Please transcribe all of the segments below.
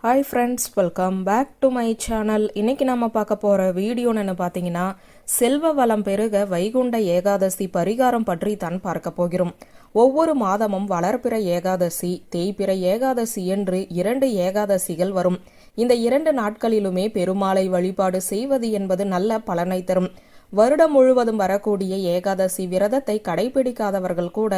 Hi friends, welcome back to my channel. இன்னைக்கு நம்ம பார்க்க போகிற வீடியோன்னு பார்த்தீங்கன்னா, செல்வ வளம் பெருக வைகுண்ட ஏகாதசி பரிகாரம் பற்றி தான் பார்க்க போகிறோம். ஒவ்வொரு மாதமும் வளர்பிற ஏகாதசி, தேய்பிற ஏகாதசி என்று 2 ஏகாதசிகள் வரும். இந்த 2 நாட்களிலுமே பெருமாளை வழிபாடு செய்வது என்பது நல்ல பலனை தரும். வருடம் முழுவதும் வரக்கூடிய ஏகாதசி விரதத்தை கடைபிடிக்காதவர்கள் கூட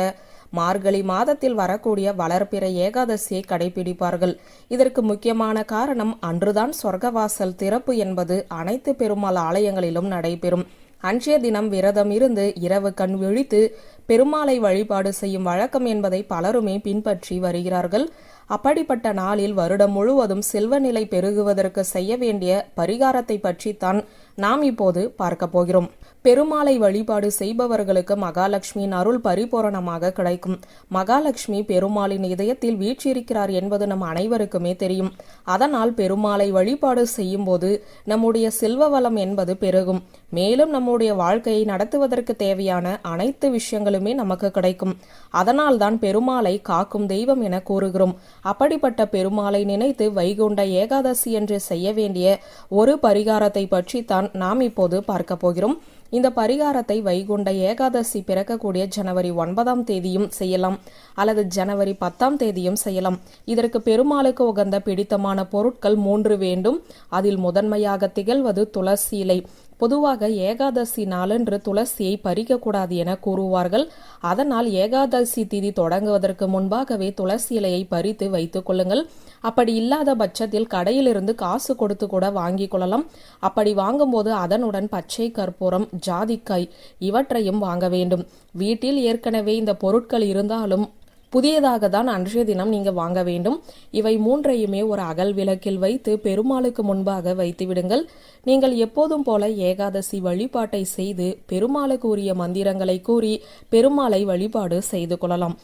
மார்கழி மாதத்தில் வரக்கூடிய வளர்பிற ஏகாதசியை கடைபிடிப்பார்கள். இதற்கு முக்கியமான காரணம், அன்றுதான் சொர்க்கவாசல் திறப்பு என்பது அனைத்து பெருமாள் ஆலயங்களிலும் நடைபெறும். அன்றைய தினம் விரதம் இருந்து இரவு கண் விழித்து பெருமாளை வழிபாடு செய்யும் வழக்கம் என்பதை பலருமே பின்பற்றி வருகிறார்கள். அப்படிப்பட்ட நாளில் வருடம் முழுவதும் செல்வ நிலை பெருகுவதற்கு செய்ய வேண்டிய பரிகாரத்தை பற்றித்தான் நாம் இப்போது பார்க்க போகிறோம். பெருமாளை வழிபாடு செய்பவர்களுக்கு மகாலட்சுமியின் அருள் பரிபூரணமாக கிடைக்கும். மகாலட்சுமி பெருமாளின் இதயத்தில் வீற்றிருக்கிறார் என்பது நம் அனைவருக்குமே தெரியும். அதனால் பெருமாளை வழிபாடு செய்யும் போது நம்முடைய செல்வ வளம் என்பது பெருகும். மேலும் நம்முடைய வாழ்க்கையை நடத்துவதற்கு தேவையான அனைத்து விஷயங்களுமே நமக்கு கிடைக்கும். அதனால் தான் பெருமாளை காக்கும் தெய்வம் என கூறுகிறோம். அப்படிப்பட்ட பெருமாளை நினைத்து வைகுண்ட ஏகாதசி என்று செய்ய வேண்டிய ஒரு பரிகாரத்தை பற்றித்தான் நாம் இப்போது பார்க்க போகிறோம். இந்த பரிகாரத்தை வைகுண்ட ஏகாதசி பிறக்கக்கூடிய ஜனவரி 9ஆம் தேதியும் செய்யலாம், அல்லது ஜனவரி 10ஆம் தேதியும் செய்யலாம். இதற்கு பெருமாளுக்கு உகந்த பிடித்தமான பொருட்கள் 3 வேண்டும். அதில் முதன்மையாக திகழ்வது துளசி இலை. பொதுவாக ஏகாதசி நாளன்று துளசியை பறிக்கக்கூடாது என கூறுவார்கள். அதனால் ஏகாதசி திதி தொடங்குவதற்கு முன்பாகவே துளசி இலையை பறித்து வைத்துக் கொள்ளுங்கள். அப்படி இல்லாத பட்சத்தில் கடையிலிருந்து காசு கொடுத்து கூட வாங்கிக் கொள்ளலாம். அப்படி வாங்கும்போது அதனுடன் பச்சை கற்பூரம், ஜாதிக்காய் இவற்றையும் வாங்க வேண்டும். வீட்டில் ஏற்கனவே இந்த பொருட்கள் இருந்தாலும் புதியதாக தான் அன்றைய தினம் நீங்க வாங்க வேண்டும். இவை 3ஐயுமே ஒரு அகல் விளக்கில் வைத்து பெருமாளுக்கு முன்பாக வைத்து விடுங்கள். நீங்கள் எப்போதும் போல ஏகாதசி வழிபாட்டை செய்து பெருமாளுக்கு உரிய மந்திரங்களை கூறி பெருமாளை வழிபாடு செய்து கொள்ளலாம்.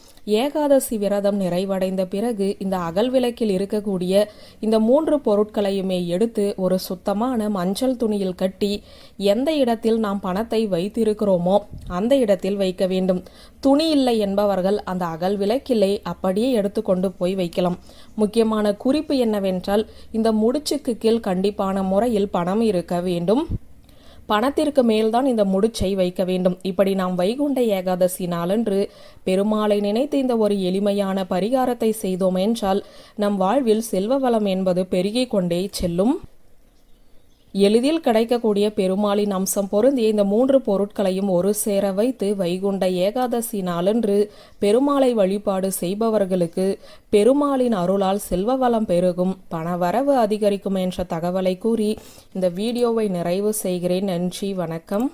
ஏகாதசி விரதம் நிறைவடைந்த பிறகு இந்த அகல் விளக்கில் இருக்கக்கூடிய இந்த 3 பொருட்களையுமே எடுத்து ஒரு சுத்தமான மஞ்சள் துணியில் கட்டி எந்த இடத்தில் நாம் பணத்தை வைத்திருக்கிறோமோ அந்த இடத்தில் வைக்க வேண்டும். துணி இல்லை என்பவர்கள் அந்த அகல் விளக்கிலே அப்படியே எடுத்துக்கொண்டு போய் வைக்கலாம். முக்கியமான குறிப்பு என்னவென்றால், இந்த முடிச்சுக்கு கீழ் கண்டிப்பான முறையில் பணம் இருக்க வேண்டும். பணத்திற்கு மேல்தான் இந்த முடிச்சை வைக்க வேண்டும். இப்படி நாம் வைகுண்ட ஏகாதசி நாளன்று பெருமாளை நினைத்து இந்த ஒரு எளிமையான பரிகாரத்தை செய்தோம் என்றால் நம் வாழ்வில் செல்வ வளம் என்பது பெருகிக் கொண்டே செல்லும். எளிதில் கிடைக்கக்கூடிய பெருமாளின் அம்சம் பொருந்திய இந்த 3 பொருட்களையும் ஒரு சேர வைத்து வைகுண்ட ஏகாதசி நாளன்று பெருமாளை வழிபாடு செய்பவர்களுக்கு பெருமாளின் அருளால் செல்வ வளம் பெருகும், பணவரவு அதிகரிக்கும் என்ற தகவலை கூறி இந்த வீடியோவை நிறைவு செய்கிறேன். நன்றி, வணக்கம்.